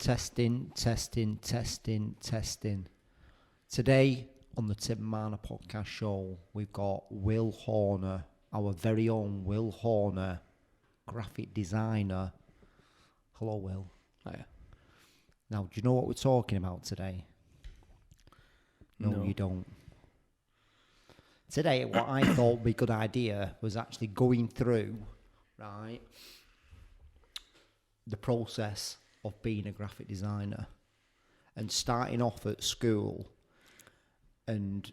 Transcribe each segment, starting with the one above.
Testing. Today on the Tim Marner Podcast Show, we've got Will Horner, our very own Will Horner, graphic designer. Hello, Will. Hiya. Now, do you know what we're talking about today? No, you don't. Today, what I thought would be a good idea was actually going through, right, the process of being a graphic designer and starting off at school and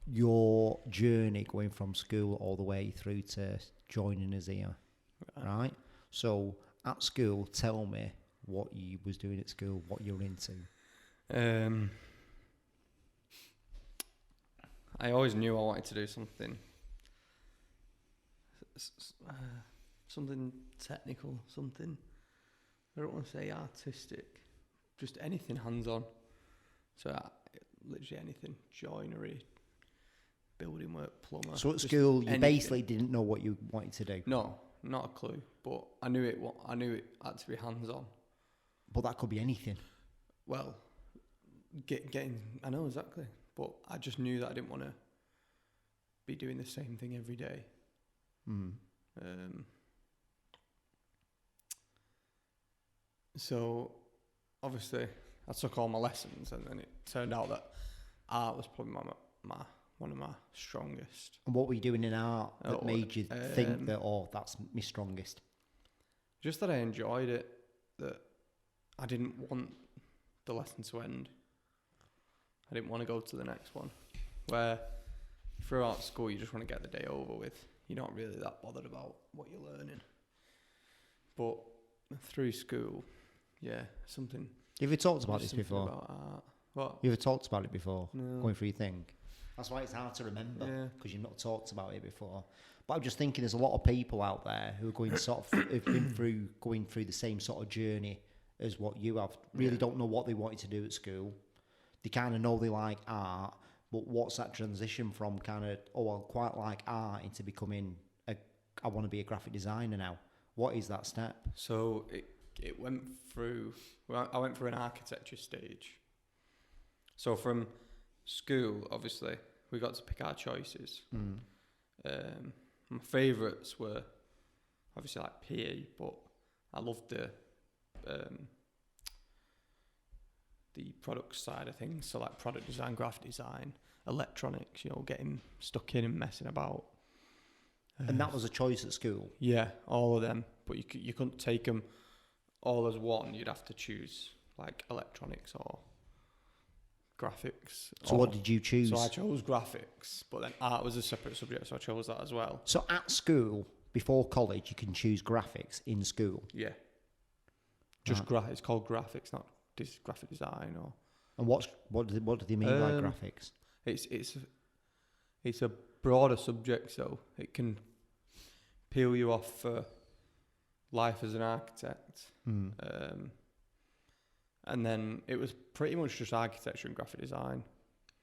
your journey going from school all the way through to joining us here, right? So at school, tell me what you was doing at school, what you're into. I always knew I wanted to do something technical, something, I don't want to say artistic, just anything hands-on. So literally anything, joinery, building work, plumber. So at school, you basically didn't know what you wanted to do? No, not a clue, but I knew it had to be hands-on. But that could be anything. Well, I know exactly, but I just knew that I didn't want to be doing the same thing every day. So obviously I took all my lessons, and then it turned out that art was probably one of my strongest. And what were you doing in art that made you think that, that's my strongest? Just that I enjoyed it, that I didn't want the lesson to end. I didn't want to go to the next one. Where throughout school you just want to get the day over with. You're not really that bothered about what you're learning. But through school, something. Have you talked about this before? About art. What? You ever talked about it before? No. Going through your thing? That's why it's hard to remember, because you've not talked about it before. But I'm just thinking there's a lot of people out there who are going who've been going through the same sort of journey as what you have. Really don't know what they wanted to do at school. They kind of know they like art, but what's that transition from kind of, I quite like art, into becoming I want to be a graphic designer now? What is that step? So it went through, I went through an architecture stage. So from school, obviously, we got to pick our choices. My favourites were obviously like PE, but I loved the product side of things. So like product design, graphic design, electronics, getting stuck in and messing about. And that was a choice at school? Yeah, all of them. But you couldn't take them all as one. You'd have to choose like electronics or graphics. So what did you choose? So I chose graphics, but then art was a separate subject, so I chose that as well. So at school, before college, you can choose graphics in school? Yeah. Just it's called graphics, not graphic design or. And what do they mean by graphics? It's a broader subject, so it can peel you off for life as an architect. And then it was pretty much just architecture and graphic design.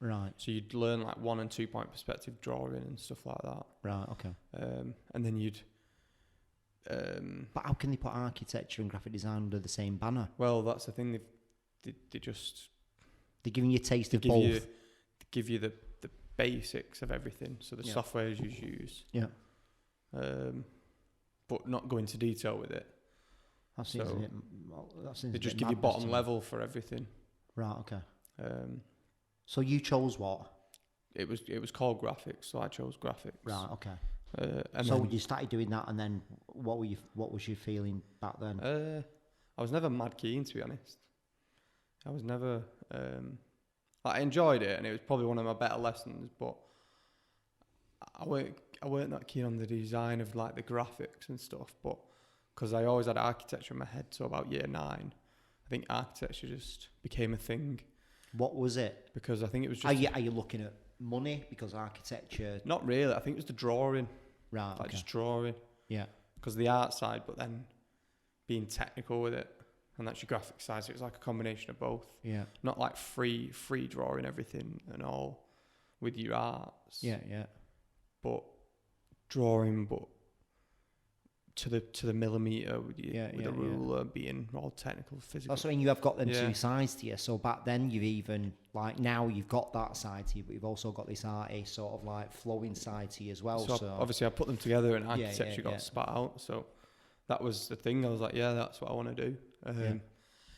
Right. So you'd learn like 1 and 2 point perspective drawing and stuff like that. Right, okay. And then you'd. But how can they put architecture and graphic design under the same banner? Well, that's the thing. They just. They're giving you a taste of both. They give you the basics of everything. So the softwares you use. Yeah. But not go into detail with it. They just give you bottom level for everything. Right, okay. So you chose what? It was called graphics, so I chose graphics. Right, okay. And so then, you started doing that, and then what was your feeling back then? I was never mad keen, to be honest. I was never. I enjoyed it, and it was probably one of my better lessons. But I weren't that keen on the design of like the graphics and stuff. But because I always had architecture in my head, so about year 9, I think architecture just became a thing. What was it? Because I think it was just. Are you looking at money? Because architecture. Not really. I think it was the drawing. Right. Like just drawing. Yeah. Because the art side, but then being technical with it, and that's your graphic side. So it was like a combination of both. Yeah. Not like free drawing everything and all with your arts. Yeah, yeah. But drawing, but to the millimetre with the ruler being all technical, physical. That's what I mean, you have got them two sides to you. So back then you've even, like now you've got that side to you, but you've also got this arty sort of like flowing side to you as well. So obviously I put them together and architecture got spat out. So that was the thing. I was like, that's what I want to do.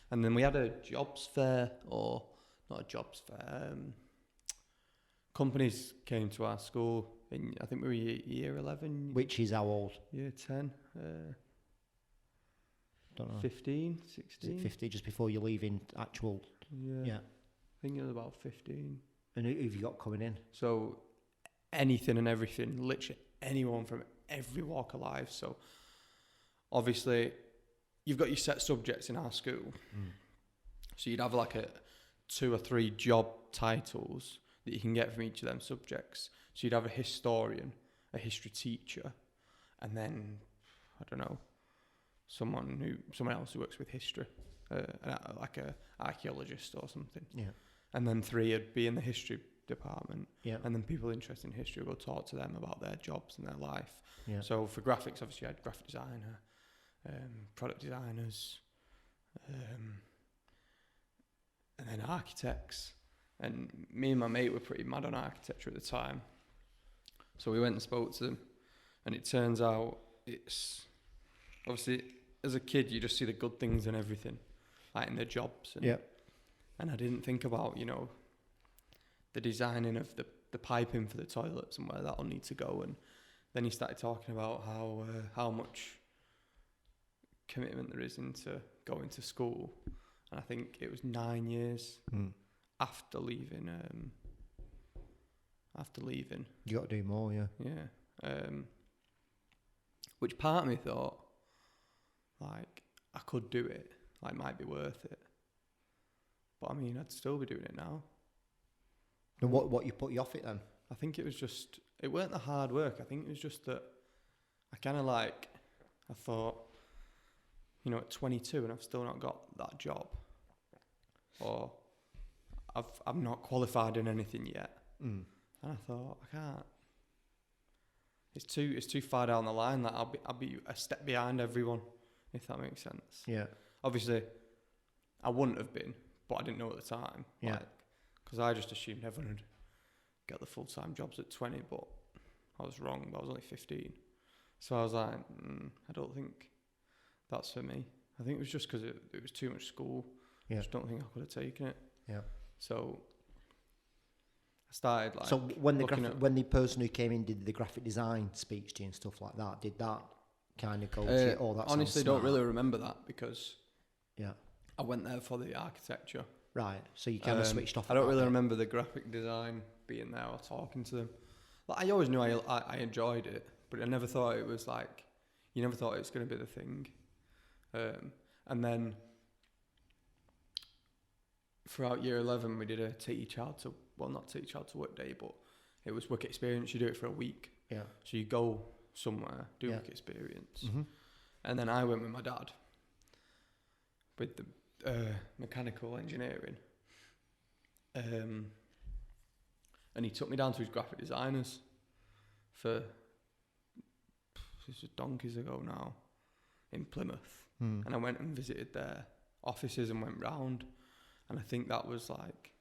And then we had a jobs fair, or not a jobs fair. Companies came to our school in, I think we were year 11. Which is how old? Year 10. Don't know. 15, 16. Is it 50, just before you're leaving actual? Yeah. I think it was about 15. And who have you got coming in? So anything and everything, literally anyone from every walk of life. So obviously you've got your set subjects in our school. So you'd have like 2 or 3 job titles that you can get from each of them subjects. So you'd have a historian, a history teacher, and then, I don't know, someone else who works with history, like a archaeologist or something. Yeah. And then 3 would be in the history department. Yeah. And then people interested in history would go talk to them about their jobs and their life. Yeah. So for graphics, obviously you had graphic designer, product designers, and then architects. And me and my mate were pretty mad on architecture at the time. So we went and spoke to them. And it turns out it's... Obviously, as a kid, you just see the good things in everything. Like in their jobs. And I didn't think about, the designing of the piping for the toilets and where that'll need to go. And then he started talking about how much commitment there is into going to school. And I think it was 9 years... After leaving, you got to do more, which part of me thought, like, I could do it, like, might be worth it, but I mean, I'd still be doing it now. And what you put you off it then? I think it was just, it weren't the hard work. I think it was just that I kind of I thought, at 22 and I've still not got that job, or I'm not qualified in anything yet. And I thought, I can't. It's too far down the line that I'll be a step behind everyone, if that makes sense. Yeah. Obviously, I wouldn't have been, but I didn't know at the time. Yeah. Because I just assumed everyone would get the full-time jobs at 20, but I was wrong. I was only 15. So I was like, I don't think that's for me. I think it was just because it was too much school. Yeah. I just don't think I could have taken it. Yeah. So I started So when the person who came in did the graphic design speech to you and stuff like that, did that kind of go to you? Oh, that honestly don't really remember that because I went there for the architecture. Right. So you kind of switched off. I don't really remember the graphic design being there or talking to them. Like, I always knew I enjoyed it, but I never thought it was like, you never thought it was going to be the thing. And then throughout year 11, we did a not take your child to work day, but it was work experience. You do it for a week. Yeah. So you go somewhere, do work experience. Mm-hmm. And then I went with my dad with the mechanical engineering. And he took me down to his graphic designers this was donkeys ago now, in Plymouth. And I went and visited their offices and went round. And I think that was like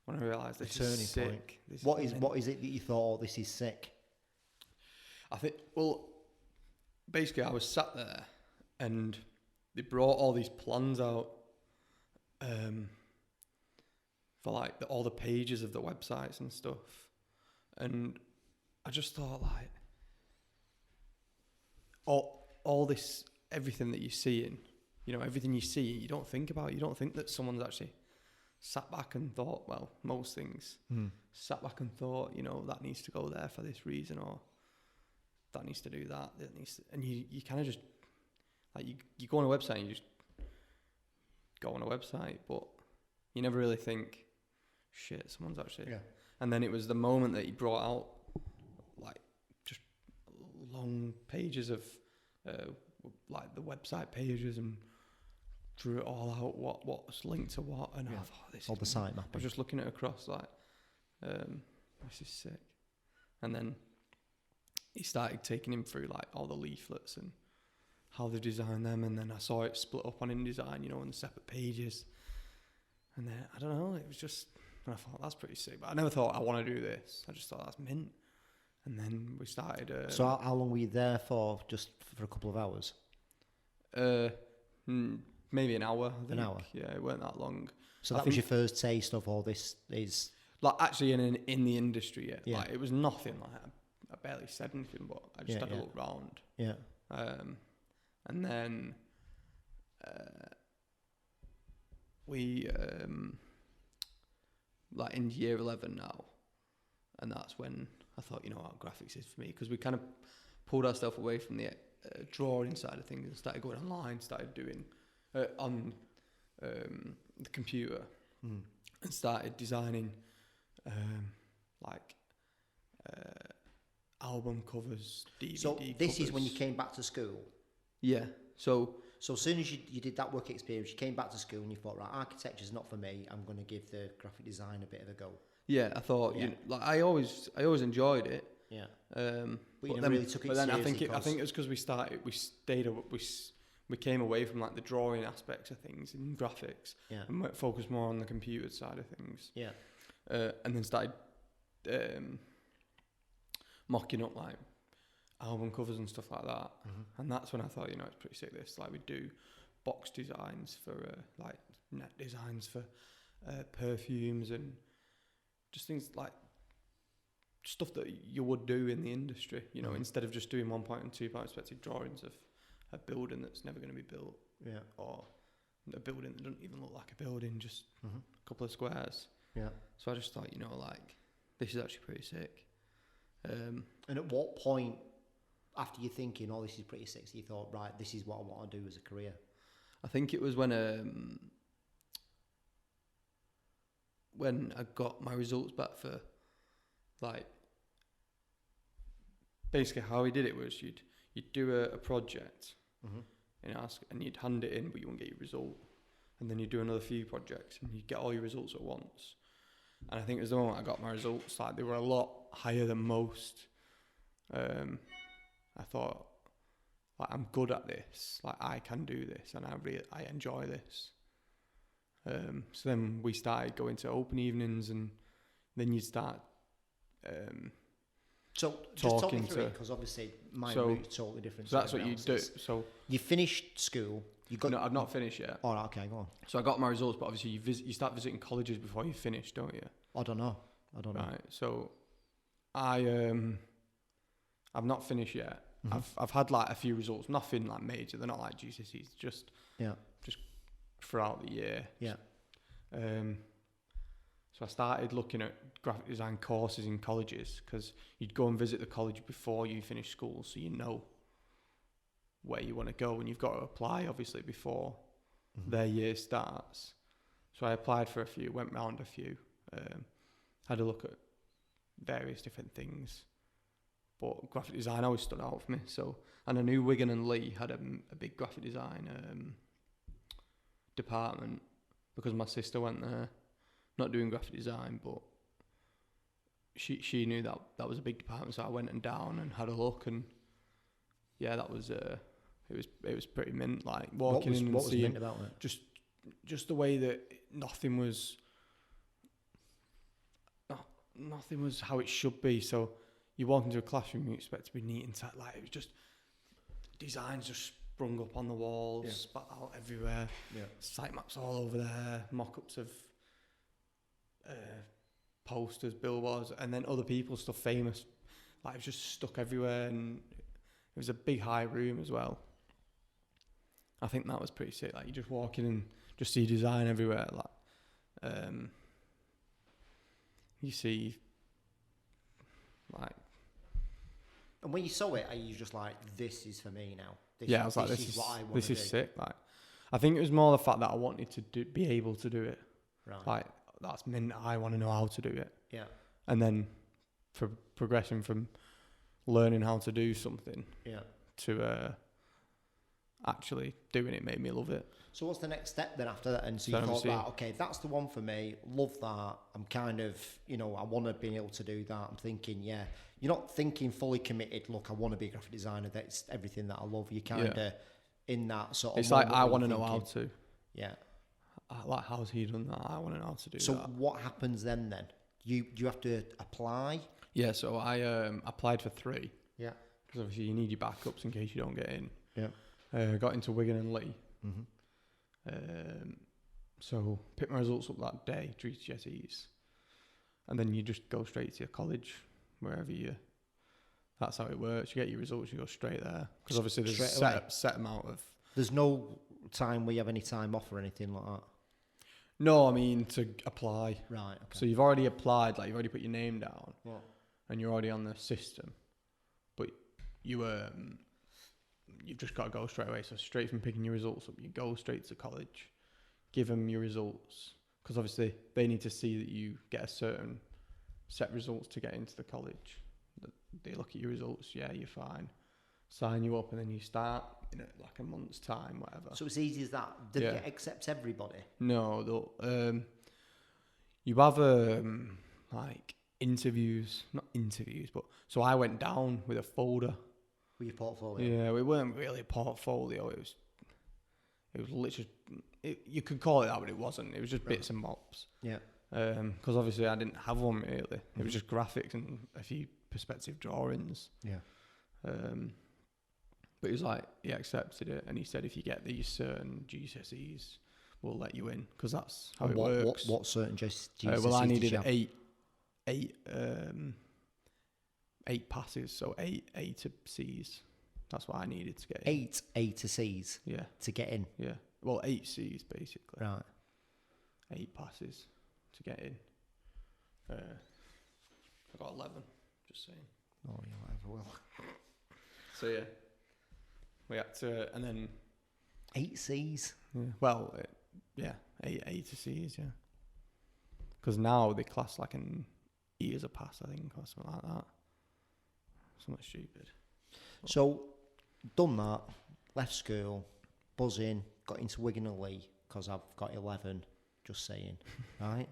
when I realised this is sick. What is it that you thought, this is sick? I think, basically I was sat there and they brought all these plans out for like all the pages of the websites and stuff. And I just thought, like, all this, everything that you're seeing, everything you see, you don't think about. You don't think that someone's actually sat back and thought, well, most things, sat back and thought, that needs to go there for this reason, or that needs to do that needs to, and you kind of just, like, you go on a website and you just go on a website, but you never really think, shit, someone's actually... Yeah. And then it was the moment that he brought out, like, just long pages of, like, the website pages and drew it all out, what's linked to what, and I thought, this all the site mapping. I was just looking at it across, like, this is sick. And then he started taking him through, like, all the leaflets and how they design them, and then I saw it split up on InDesign, on the separate pages. And then, I don't know, it was just, and I thought, that's pretty sick. But I never thought, I want to do this. I just thought, that's mint. And then we started... so how long were you there for? Just for a couple of hours? Maybe an hour, I think. An hour? Yeah, it weren't that long. So that was your first taste of all this is... Like, actually in the industry, yeah. Yeah. Like, it was nothing, like, I barely said anything, but I just had a look round. Yeah. And then we, like, in year 11 now, and that's when I thought, what graphics is for me, because we kind of pulled ourselves away from the drawing side of things and started going online, started doing on the computer, and started designing album covers, DVD So this covers. is when you came back to school? Yeah. So as soon as you did that work experience, you came back to school and you thought, right, architecture's not for me, I'm going to give the graphic design a bit of a go. yeah, I thought I always enjoyed it. Yeah. But you then, really took it but then I seriously. think it was because we came away from like the drawing aspects of things in graphics, and focused more on the computer side of things. Yeah. And then started mocking up like album covers and stuff like that, and that's when I thought, it's pretty sick. This, like, we do box designs for like net designs for perfumes and just things like stuff that you would do in the industry, instead of just doing 1 and 2 perspective drawings of a building that's never going to be built, or a building that doesn't even look like a building, just a couple of squares. Yeah. So I just thought, like, this is actually pretty sick. And at what point, after you're thinking, oh, this is pretty sexy, you thought, right, this is what I want to do as a career? I think it was when I got my results back for, like, basically how we did it was you'd do a project, and you'd hand it in, but you wouldn't get your result. And then you'd do another few projects, and you'd get all your results at once. And I think it was the moment I got my results, like, they were a lot higher than most. I thought, like, I'm good at this, like, I can do this, and I enjoy this. So then we started going to open evenings, and then you'd start so just talk me through it, because obviously my route's totally different. So that's what you do. So you finished school. No, I've not finished yet. Oh, okay, go on. So I got my results, but obviously you start visiting colleges before you finish, don't you? I don't know. Right. So I've not finished yet. I've had like a few results, nothing like major. They're not like GCSEs, just throughout the year. Yeah. So I started looking at graphic design courses in colleges, because you'd go and visit the college before you finish school, so you know where you want to go, and you've got to apply obviously before their year starts. So I applied for a few, went round a few, had a look at various different things, but graphic design always stood out for me. So, and I knew Wigan and Leigh had a big graphic design department, because my sister went there, not doing graphic design, but she knew that was a big department. So I went down and had a look, and that was it was pretty mint. Like, walking in and what was seeing mint about it? Just the way that nothing was how it should be. So you walk into a classroom, you expect to be neat and tight. Like, it was just designs just sprung up on the walls, spat out everywhere. Yeah. Site maps all over there, mock-ups of posters, billboards, and then other people's stuff, famous. Like, it was just stuck everywhere, and it was a big high room as well. I think that was pretty sick. Like, you just walk in and just see design everywhere. Like, you see, like. And when you saw it, are you just like, this is for me now? I was like, this is what I want to do. This is sick. Like, I think it was more the fact that I wanted to be able to do it. Right. Like, that's meant I want to know how to do it. Yeah. And then for progressing from learning how to do something to actually doing it made me love it. So what's the next step then after that? And so you thought, right, okay, that's the one for me. Love that. I'm kind of, I want to be able to do that. I'm thinking, you're not thinking fully committed. Look, I want to be a graphic designer. That's everything that I love. You kind of in that sort of. It's like moment I where want to you're know how thinking, to. Yeah. Like, how's he done that? I want to know how to do So that. what happens then? You have to apply. Yeah, so I applied for 3. Yeah. Because obviously you need your backups in case you don't get in. Yeah. Got into Wigan and Lee. Mm-hmm. So picked my results up that day, GCSEs. And then you just go straight to your college, wherever you... That's how it works. You get your results, you go straight there. Because obviously there's a set amount of... There's no time where you have any time off or anything like that? No, I mean to apply. Right, okay. So you've already applied, like you've already put your name down. Yeah. And you're already on the system. But you've just got to go straight away. So straight from picking your results up, you go straight to college, give them your results. Because obviously they need to see that you get a certain set results to get into the college. They look at your results, yeah, you're fine. Sign you up and then you start in like a month's time, whatever. So it's easy as that? Did it accept everybody? No, you have like interviews, not interviews, but so I went down with a folder. With your portfolio? Yeah, it weren't really a portfolio. It was literally, you could call it that, but it wasn't. It was just bits and bobs. Yeah. Because obviously I didn't have one really. It was just graphics and a few perspective drawings. Yeah. But he was like, he accepted it, and he said if you get these certain GCSEs, we'll let you in, because that's how it works. What certain GCSEs? Well, I needed eight passes, so 8 A to C's. That's what I needed to get in. 8 A to C's? Yeah. To get in? Yeah. Well, 8 C's, basically. Right. 8 passes to get in. I got 11, just saying. Oh, yeah, whatever will. So, yeah. We had to, and then... 8 C's? Yeah. Well, 8 A to C's, yeah. Because now they class like an E as a pass, I think, or something like that. Something stupid. So, done that, left school, buzzing, got into Wigan and Lee, because I've got 11, just saying, right?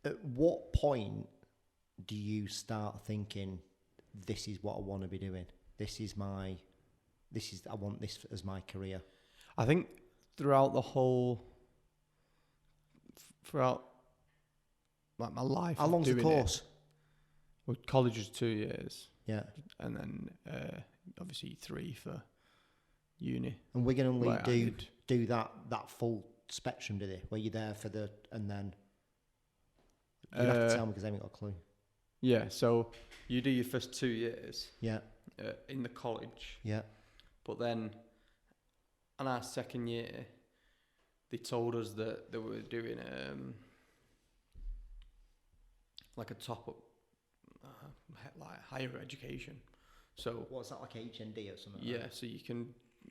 At what point do you start thinking, this is what I want to be doing? I want this as my career? I think throughout like my life. How long's the course? Well, college is 2 years. Yeah. And then obviously 3 for uni. And Wigan and Lee do that full spectrum, do they? Where you're there for and then you have to tell me because I haven't got a clue. Yeah, so you do your first 2 years. Yeah. In the college. Yeah. But then on our second year, they told us that they were doing like a top up, like higher education. So what's that, like HND or something? Yeah, so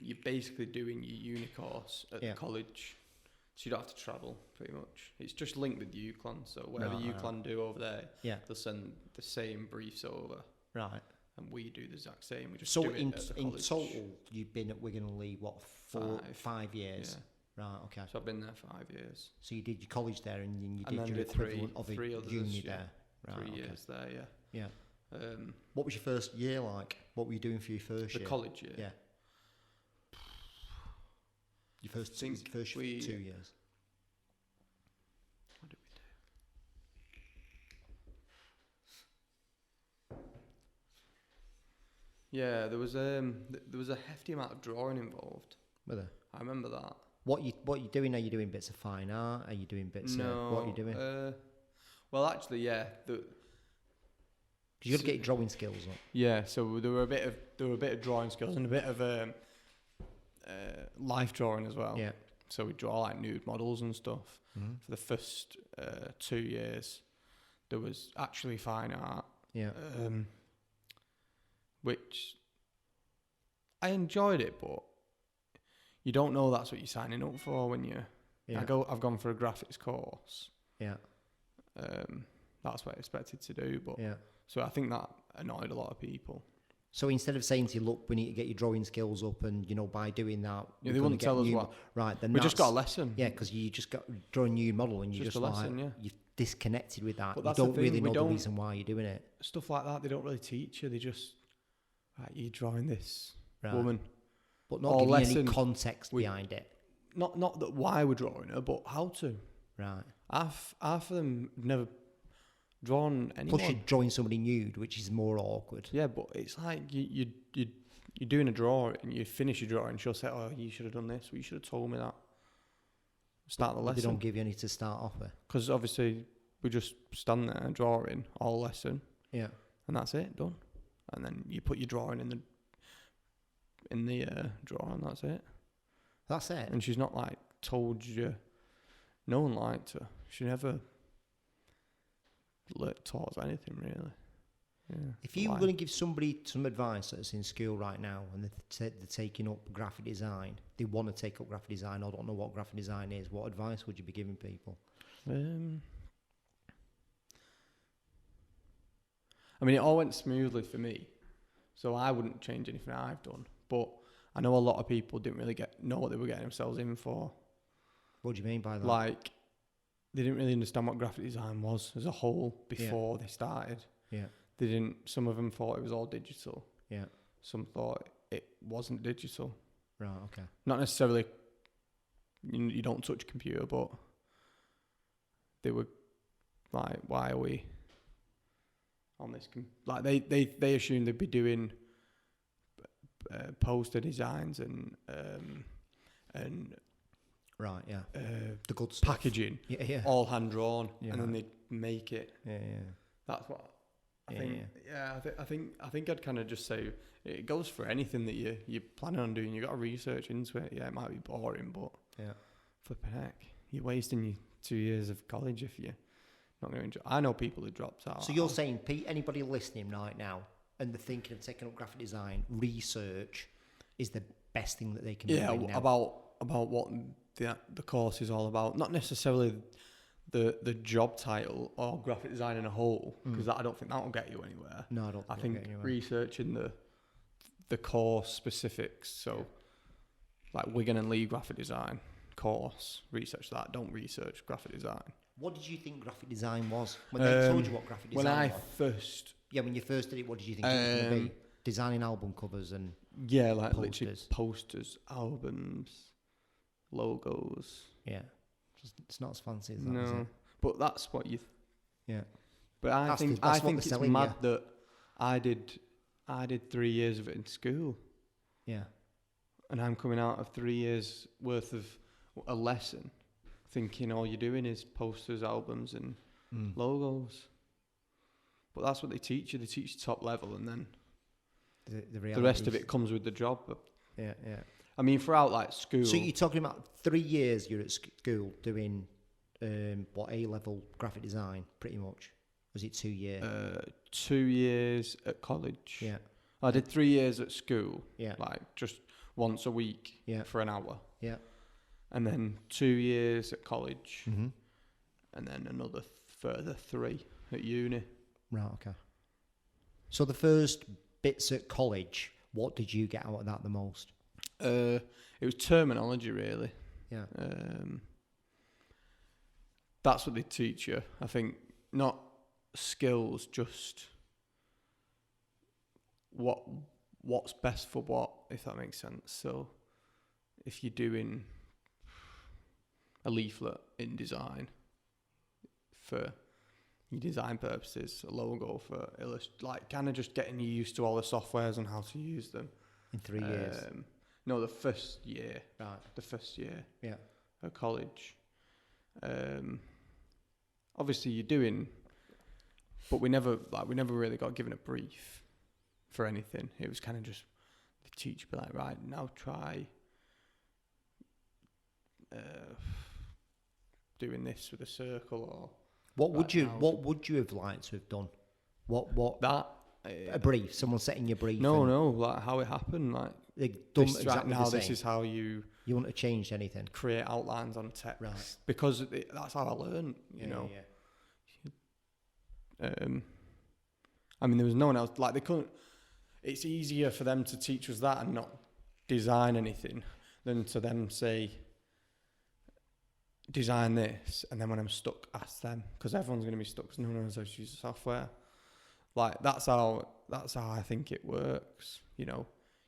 you're basically doing your uni course at the college, so you don't have to travel pretty much. It's just linked with UCLan, so whatever UCLan do over there, they'll send the same briefs over. Right. And we do the exact same. We just so do it in at the in college. total, you've been at Wigan and Lee, what, 5 years? Yeah. Right, okay. So I've been there 5 years. So you did your college there, and then you And did then your did equivalent of a three others, uni there. Right, 3 years there, yeah. Yeah. What was your first year like? What were you doing for your first year? The college year? Yeah. Your first 2 years. What did we do? Yeah, there was a hefty amount of drawing involved. Were there? I remember that. What you doing? Are you doing bits of fine art? Are you doing bits of what are you doing? Well, actually, yeah. You got to get your drawing skills up. Yeah, so there were a bit of drawing skills and a bit of life drawing as well. Yeah. So we draw like nude models and stuff. Mm-hmm. For the first 2 years, there was actually fine art. Yeah. Which I enjoyed it, but you don't know that's what you're signing up for when you. Yeah. I've gone for a graphics course. Yeah. That's what I expected to do, but yeah. So I think that annoyed a lot of people. So instead of saying to you, look, we need to get your drawing skills up, and by doing that, they wouldn't tell us what. Right, then we just got a lesson. Yeah, because you just got drawing a new model, and you just lesson, you're disconnected with that. You don't really know the reason why you're doing it. Stuff like that, they don't really teach you. They just, right, you're drawing this woman. But not giving any context behind it. Not that why we're drawing her, but how to. Right. Half of them never drawn anyone. Plus you're drawing somebody nude, which is more awkward. Yeah, but it's like you're doing a drawing, you finish your drawing, she'll say, oh, you should have done this, or you should have told me that. Start the lesson. They don't give you any to start off with. Because obviously we just stand there drawing all lesson. Yeah. And that's it, done. And then you put your drawing in the drawer, and that's it. That's it. And she's not like told you. No one liked her. She never taught us anything really. Yeah. If you were going to give somebody some advice that's in school right now and they're taking up graphic design, they want to take up graphic design or don't know what graphic design is, what advice would you be giving people? I mean, it all went smoothly for me, so I wouldn't change anything I've done. But I know a lot of people didn't really know what they were getting themselves in for. What do you mean by that? Like, they didn't really understand what graphic design was as a whole before they started. Yeah. Some of them thought it was all digital. Yeah. Some thought it wasn't digital. Right, okay. Not necessarily, you don't touch a computer, but they were like, why are we on this? Like, they assumed they'd be doing poster designs and right, yeah. The good stuff. Packaging. Yeah. All hand drawn, and then they'd make it. Yeah. That's what I think. Yeah, I think I'd kind of just say it goes for anything that you're planning on doing. You got to research into it. Yeah, it might be boring, but flipping heck, you're wasting your 2 years of college if you're not going to enjoy. I know people who dropped out. So you're saying, Pete, anybody listening right now and they're thinking of taking up graphic design, research is the best thing that they can do. Yeah, about what the course is all about. Not necessarily the job title or graphic design in a whole, because I don't think that will get you anywhere. No, I don't. I think researching the course specifics. So, like Wigan and Lee graphic design course, research that. Don't research graphic design. What did you think graphic design was when they told you what graphic design was? When you first did it, what did you think it was going to be? Designing album covers and like literally posters, albums, logos. Yeah, it's not as fancy as that, no, is it? But that's what you. Yeah, but I think it's mad that I did 3 years of it in school. Yeah, and I'm coming out of 3 years worth of a lesson, thinking all you're doing is posters, albums, and logos. But that's what they teach you. They teach you top level, and then the rest of it comes with the job. Yeah. I mean, throughout like school. So you're talking about 3 years you're at school doing A-level graphic design, pretty much. Was it 2 years? 2 years at college. Yeah. I did 3 years at school. Yeah. Like just once a week. Yeah. For an hour. Yeah. And then 2 years at college. Mm-hmm. And then another further 3 at uni. Right. Okay. So the first bits at college, what did you get out of that the most? It was terminology, really. Yeah. That's what they teach you. I think not skills, just what's best for what, if that makes sense. So if you're doing a leaflet in design for your design purposes, a logo for like kind of just getting you used to all the softwares and how to use them. In 3 years? No, the first year. Right. The first year. Yeah. At college. Obviously you're doing, but we never really got given a brief for anything. It was kind of just the teacher be like, right, now try doing this with a circle or what would you have liked to have done? What that a brief, someone setting your brief. No, like how it happened, like they've done exactly now the same. This is how you wouldn't have changed anything. Create outlines on text, right? Because that's how I learned, you know. Yeah. I mean, there was no one else. Like they couldn't. It's easier for them to teach us that and not design anything than to them say, design this, and then when I'm stuck, ask them, because everyone's going to be stuck because no one knows how to use the software. Like that's how I think it works. You know,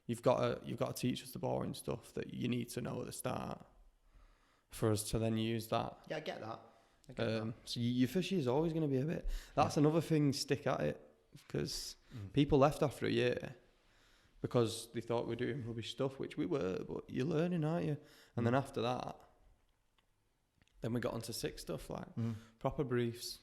you've got to teach us the boring stuff that you need to know at the start for us to then use that. Yeah, I get that. So your first year is always going to be a bit. That's another thing. Stick at it, because people left after a year because they thought we were doing rubbish stuff, which we were. But you're learning, aren't you? And then after that, then we got onto sick stuff like proper briefs.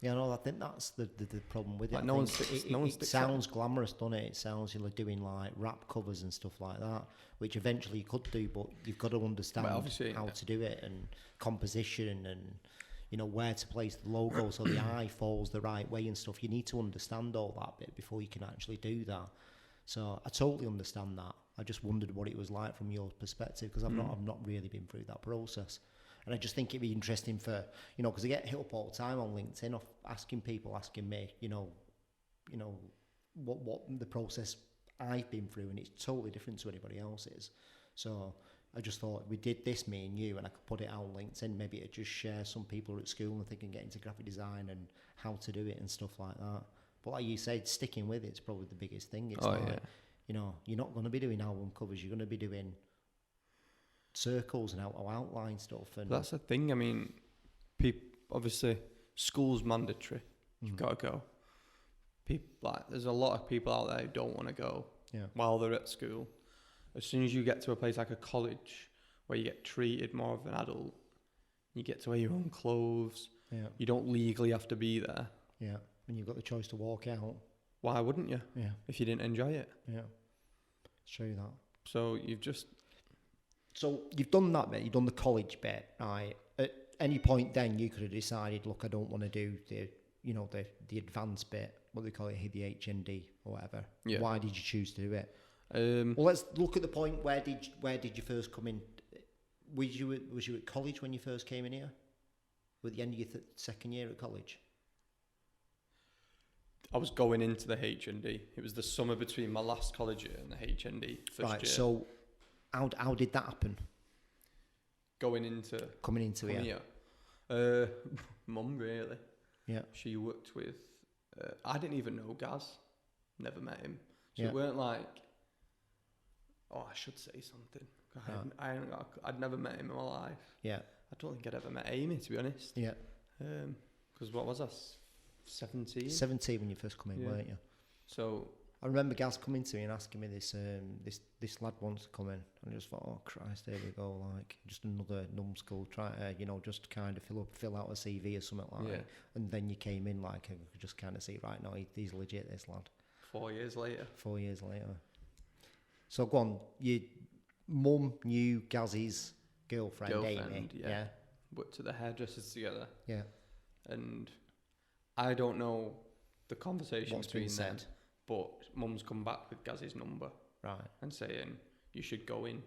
Yeah, no, I think that's the problem with it. Like it sounds glamorous, doesn't it? It sounds you're doing like rap covers and stuff like that, which eventually you could do, but you've got to understand how to do it, and composition, and where to place the logo so the eye falls the right way and stuff. You need to understand all that bit before you can actually do that. So I totally understand that. I just wondered what it was like from your perspective, because I've not really been through that process. And I just think it'd be interesting for, because I get hit up all the time on LinkedIn of asking me, what the process I've been through, and it's totally different to anybody else's. So I just thought we did this, me and you, and I could put it out on LinkedIn. Maybe it'd just share some people at school and thinking get into graphic design and how to do it and stuff like that. But like you said, sticking with it's probably the biggest thing. It's you're not going to be doing album covers. You're going to be doing circles and outline stuff. And that's the thing. I mean, obviously school's mandatory. You've got to go. There's a lot of people out there who don't want to go while they're at school. As soon as you get to a place like a college where you get treated more of an adult, you get to wear your own clothes. Yeah. You don't legally have to be there. Yeah. And you've got the choice to walk out. Why wouldn't you? Yeah. If you didn't enjoy it. Yeah. Show you that. So you've done that bit, you've done the college bit, right? At any point then you could have decided, look, I don't want to do the advanced bit, what they call it here, the HND or whatever. Yeah. Why did you choose to do it? Well, let's look at the point, where did you first come in? Was you at college when you first came in here? At the end of your second year at college? I was going into the HND. It was the summer between my last college year and the HND first year. So how did that happen? Coming into here. Mum, really. Yeah. She worked with. I didn't even know Gaz. Never met him. So it weren't like. Oh, I should say something. I'd never met him in my life. Yeah. I don't think I'd ever met Amy, to be honest. Yeah. Because what was I? 17? 17 when you first come in, weren't you? So I remember Gaz coming to me and asking me this lad wants to come in, and I just thought, oh Christ, here we go, like just another numbskull try to just kind of fill out a CV or something like that. And then you came in like I could just kind of see, right, no, he's legit, this lad. 4 years later. So go on, your mum knew Gaz's girlfriend Amy. Yeah. Worked at the hairdressers together. Yeah. And I don't know the conversation between them, but Mum's come back with Gaz's number, right, and saying you should go in.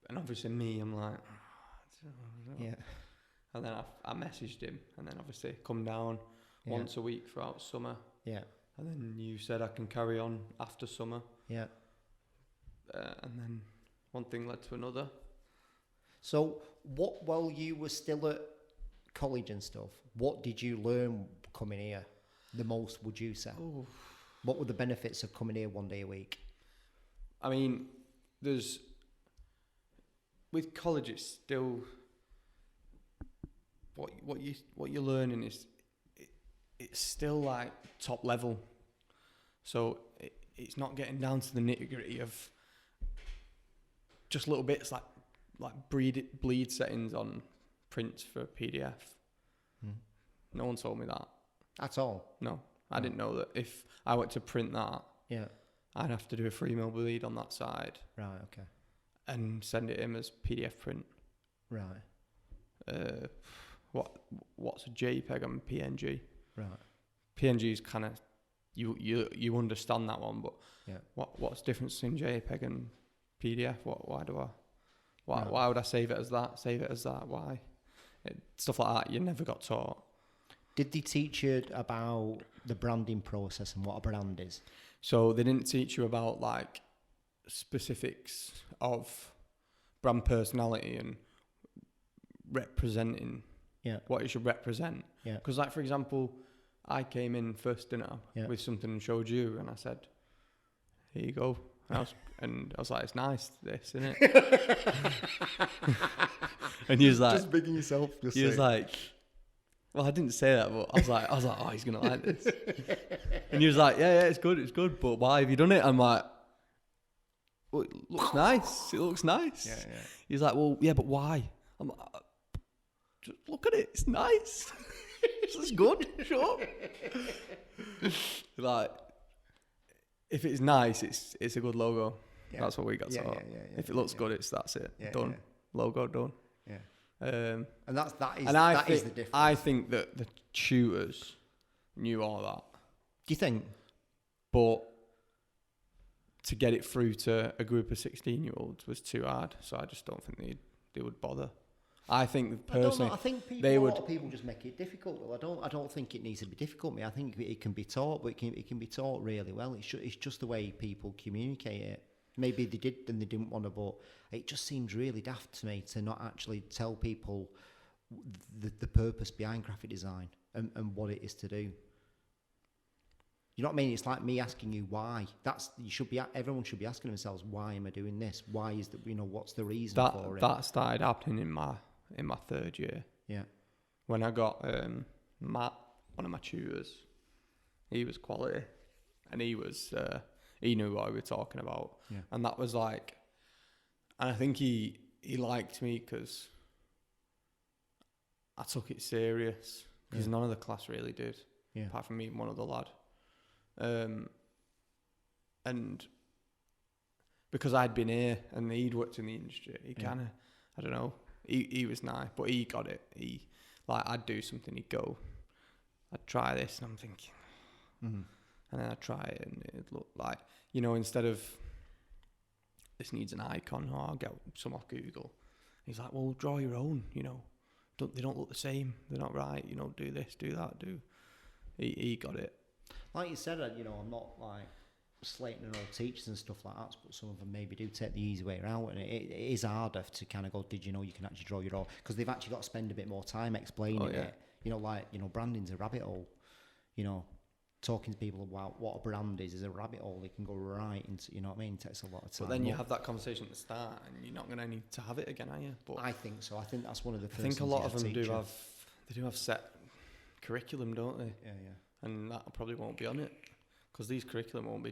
And obviously me, I'm like, yeah. And then I messaged him, and then obviously come down once a week throughout summer. Yeah. And then you said I can carry on after summer. Yeah. And then one thing led to another. So while you were still at college and stuff, what did you learn coming here the most, would you say? Ooh. What were the benefits of coming here 1 day a week? I mean, with college, it's still what you're learning is it's still like top level. So it's not getting down to the nitty gritty of just little bits like bleed settings on prints for a PDF. No one told me that. At all? No. I didn't know that if I were to print that, I'd have to do a 3mm bleed on that side. Right, okay. And send it in as PDF print. Right. What's a JPEG and PNG? Right. PNG is kind of, you understand that one, but what's the difference between JPEG and PDF? Why would I save it as that? Why? Stuff like that you never got taught. Did they teach you about the branding process and what a brand is? So they didn't teach you about like specifics of brand personality and representing what it should represent. Yeah. Because like, for example, I came in first dinner with something and showed you, and I said, here you go. And I was like, it's nice, this, isn't it? And he was like, just bigging yourself. He was like, well, I didn't say that, but I was like, oh, he's gonna like this. And he was like, yeah, it's good, but why have you done it? I'm like, well, it looks nice. It looks nice. Yeah. He's like, well, yeah, but why? I'm like, just look at it. It's nice. It's good. Sure. Like, if it's nice, it's a good logo. Yeah. That's what we got. Yeah. If it looks good, that's it. Yeah, done. Yeah. Logo done. Yeah. And that is the difference. I think that the tutors knew all that. Do you think? But to get it through to a group of 16-year-olds was too hard. So I just don't think they would bother. I think personally, I think a lot of people just make it difficult. Well, I don't think it needs to be difficult. I think it can be taught, but it can be taught really well. It's just the way people communicate it. Maybe they did and they didn't want to, but it just seems really daft to me to not actually tell people the purpose behind graphic design and what it is to do. You know what I mean? It's like me asking you why. Everyone should be asking themselves, why am I doing this? Why is that? What's the reason for it? That started happening in my third year. Yeah. When I got Matt, one of my tutors, he was quality, and he knew what we were talking about. Yeah. And that was like, and I think he liked me because I took it serious, because none of the class really did, apart from me and one other lad. And because I'd been here and he'd worked in the industry, he kind of, I don't know, he was nice, but he got it. I'd do something, he'd go, I'd try this, and I'm thinking, and then I'd try it, and it'd look like, instead of this needs an icon, or I'll get some off Google. He's like, well, draw your own, they don't look the same, they're not right, do this, do that, he got it. Like you said, I'm not like slating on all teachers and stuff like that, but some of them maybe do take the easy way around, and it is harder to kind of go, did you know you can actually draw your own? Because they've actually got to spend a bit more time explaining it. Branding's a rabbit hole. Talking to people about what a brand is a rabbit hole. They can go right into, you know what I mean? It takes a lot of time. But then you have that conversation at the start, and you're not going to need to have it again, are you? But I think so. I think that's one of the first I think a lot of them do have set curriculum, don't they? Yeah. And that probably won't be on it, because these curriculum won't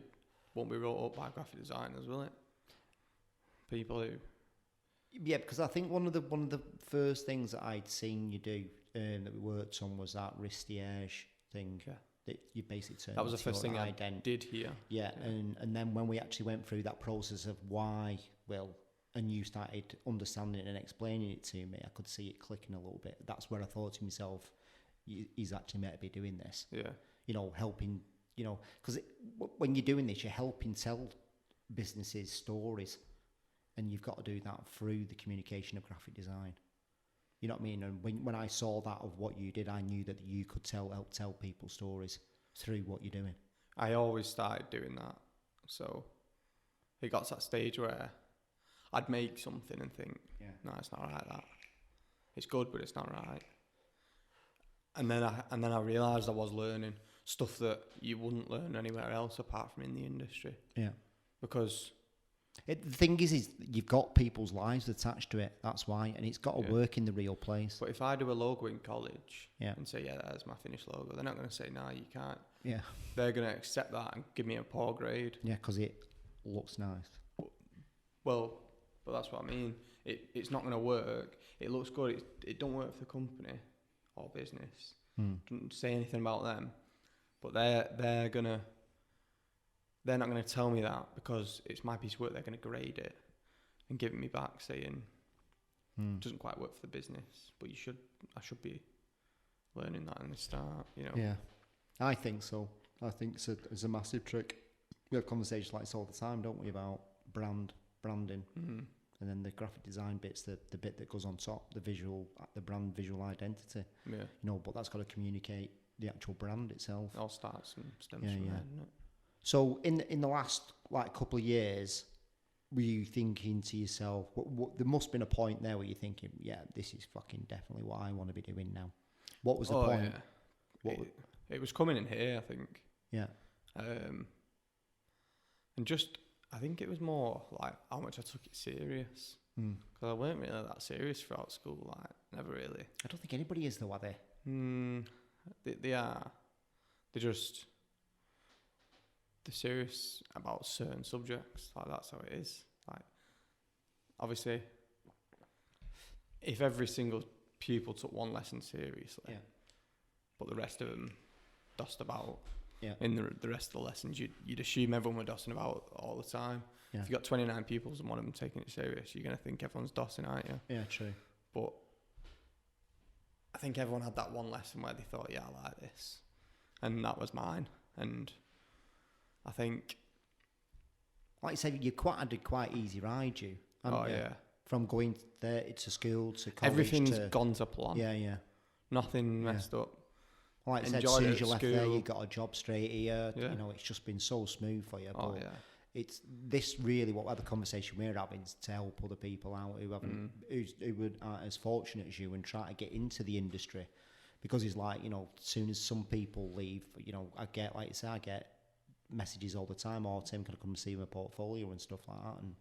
be wrote up by graphic designers, will it? People who. Yeah, because I think one of the first things that I'd seen you do that we worked on was that Ristiage thing. Yeah. That you basically turned. That was the first thing I did here. Yeah, and then when we actually went through that process of why, and you started understanding it and explaining it to me, I could see it clicking a little bit. That's where I thought to myself, he's actually meant to be doing this. Yeah. Helping, because when you're doing this, you're helping tell businesses stories, and you've got to do that through the communication of graphic design. You know what I mean? And when I saw that of what you did, I knew that you could help tell people stories through what you're doing. I always started doing that. So it got to that stage where I'd make something and think, no, it's not right, that. It's good, but it's not right. And then I realised I was learning stuff that you wouldn't learn anywhere else apart from in the industry. Yeah. Because the thing is you've got people's lives attached to it. That's why, and it's got to work in the real place. But if I do a logo in college and say, that's my finished logo, they're not going to say, no, you can't. Yeah. They're going to accept that and give me a poor grade. Yeah, because it looks nice. But that's what I mean. It's not going to work. It looks good. It don't work for the company or business. Don't say anything about them. But they're not going to tell me that, because it's my piece of work. They're going to grade it and give it me back, saying it doesn't quite work for the business. But I should be learning that in the start. Yeah, I think so. I think it's a massive trick. We have conversations like this all the time, don't we, about branding, and then the graphic design bit's the bit that goes on top, the brand visual identity. Yeah. But that's got to communicate the actual brand itself. It all starts and stems from there, doesn't it? So in the last couple of years, were you thinking to yourself, what, there must have been a point there where you're thinking, this is fucking definitely what I want to be doing now. What was the point? Yeah. It was coming in here, I think. Yeah. And just, I think it was more like how much I took it serious. Because I weren't really that serious throughout school, like, never really. I don't think anybody is though, are they? They are. They're serious about certain subjects. Like, that's how it is. Like, obviously, if every single pupil took one lesson seriously, but the rest of them dossed about in the rest of the lessons, you'd assume everyone were dossing about all the time. Yeah. If you've got 29 pupils and one of them taking it serious, you're going to think everyone's dossing, aren't you? Yeah, true. But I think everyone had that one lesson where they thought, yeah, I like this. And that was mine. And I think... Like you said, you had a quite easy ride, you. Oh, you? yeah. From going there to school to college. Everything's gone to plan. Yeah. Nothing messed up. Like I said, as soon as you left there, you got a job straight here. Yeah. You know, it's just been so smooth for you. Oh, yeah. It's this really what other conversation we're having to help other people out who haven't, who aren't as fortunate as you and try to get into the industry, because it's like, you know, as soon as some people leave, you know, I get, like you say, I get messages all the time. Oh, Tim, can I come and see my portfolio and stuff like that? And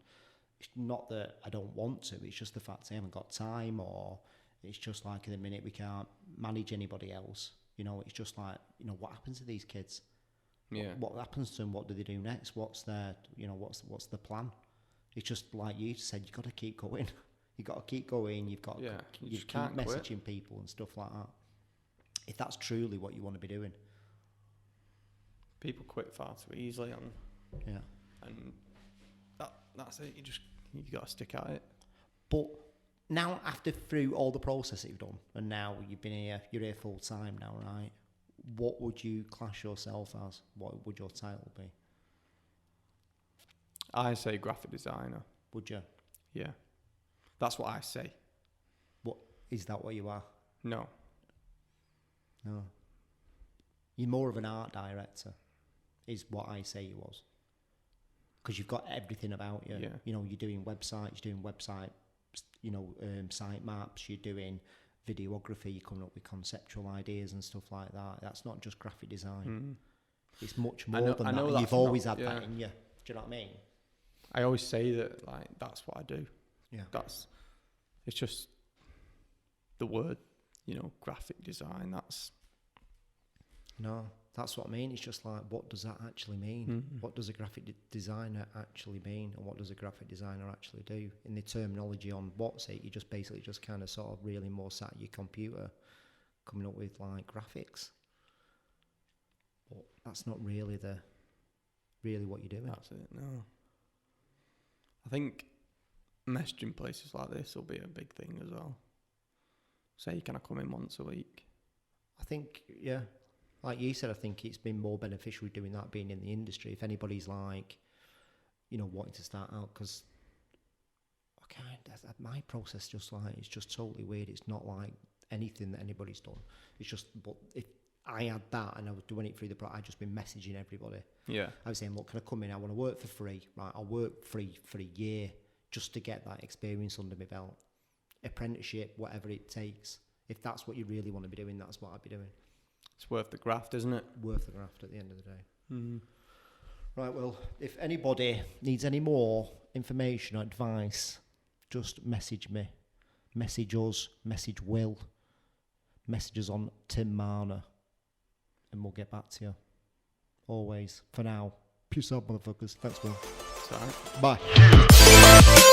it's not that I don't want to. It's just the fact I haven't got time, or it's just like at the minute we can't manage anybody else. You know, it's just like, you know, what happens to these kids? Yeah. What happens to them? What do they do next? What's their, you know, what's the plan? It's just like you said, you got to keep going. You got to keep going. You've got you keep messaging people and stuff like that. If that's truly what you want to be doing. People quit far too easily on. Yeah. And that's it. You got to stick at it. But now, through all the process that you've done, and now you've been here, you're here full time now, right? What would you class yourself as? What would your title be? I say graphic designer. Would you? Yeah. That's what I say. What is that what you are? No. You're more of an art director, is what I say you was. Because you've got everything about you. Yeah. You know, you're doing websites, you know, site maps, you're doing videography, you're coming up with conceptual ideas and stuff like that. That's not just graphic design. It's much more than that. You've always had that in you. Do you know what I mean? I always say that, like, that's what I do. Yeah. It's just the word, you know, graphic design. That's what I mean. It's just like, what does that actually mean? What does a graphic designer actually mean? And what does a graphic designer actually do? In the terminology on what's it, you just basically just kind of sort of really more sat at your computer coming up with like graphics. But that's not really what you're doing. That's it, no. I think messaging places like this will be a big thing as well. Say, can I come in once a week? I think, yeah. Like you said, I think it's been more beneficial doing that, being in the industry. If anybody's like, you know, wanting to start out, because my process it's just totally weird. It's not like anything that anybody's done. It's just, but if I had that and I was doing it through I'd just been messaging everybody. Yeah. I was saying, look, can I come in? I want to work for free. Right, I'll work free for a year just to get that experience under my belt. Apprenticeship, whatever it takes. If that's what you really want to be doing, that's what I'd be doing. It's worth the graft, isn't it? Worth the graft at the end of the day. Right, well, if anybody needs any more information or advice, just message me. Message us, message Will. Message us on Tim Marner. And we'll get back to you. Always. For now, peace out, motherfuckers. Thanks, Will. It's all right. Bye.